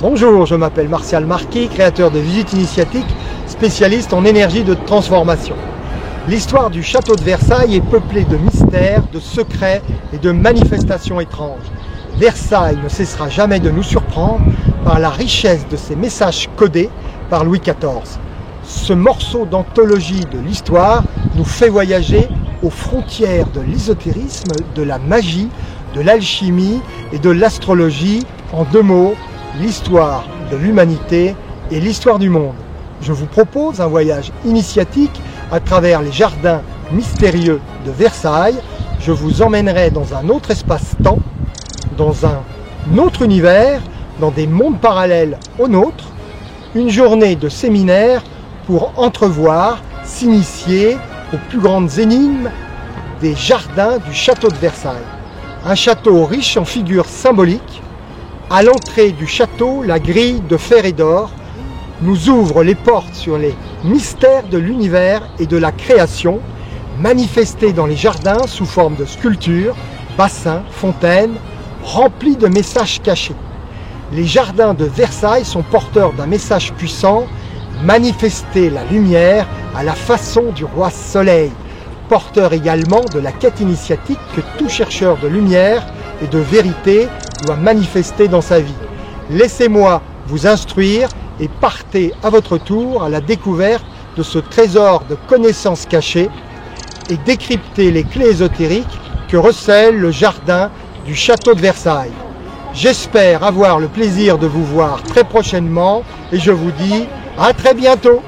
Bonjour, je m'appelle Martial Marquis, créateur de Visite Initiatique, spécialiste en énergie de transformation. L'histoire du château de Versailles est peuplée de mystères, de secrets et de manifestations étranges. Versailles ne cessera jamais de nous surprendre par la richesse de ses messages codés par Louis XIV. Ce morceau d'anthologie de l'histoire nous fait voyager aux frontières de l'ésotérisme, de la magie, de l'alchimie et de l'astrologie. En deux mots, l'histoire de l'humanité et l'histoire du monde. Je vous propose un voyage initiatique à travers les jardins mystérieux de Versailles. Je vous emmènerai dans un autre espace-temps, dans un autre univers, dans des mondes parallèles au nôtre. Une journée de séminaire pour entrevoir, s'initier aux plus grandes énigmes des jardins du château de Versailles. Un château riche en figures symboliques. À l'entrée du château, la grille de fer et d'or nous ouvre les portes sur les mystères de l'univers et de la création, manifestés dans les jardins sous forme de sculptures, bassins, fontaines, remplis de messages cachés. Les jardins de Versailles sont porteurs d'un message puissant, manifester la lumière à la façon du roi Soleil, porteur également de la quête initiatique que tout chercheur de lumière et de vérité doit manifester dans sa vie. Laissez-moi vous instruire et partez à votre tour à la découverte de ce trésor de connaissances cachées et décryptez les clés ésotériques que recèle le jardin du château de Versailles. J'espère avoir le plaisir de vous voir très prochainement et je vous dis à très bientôt.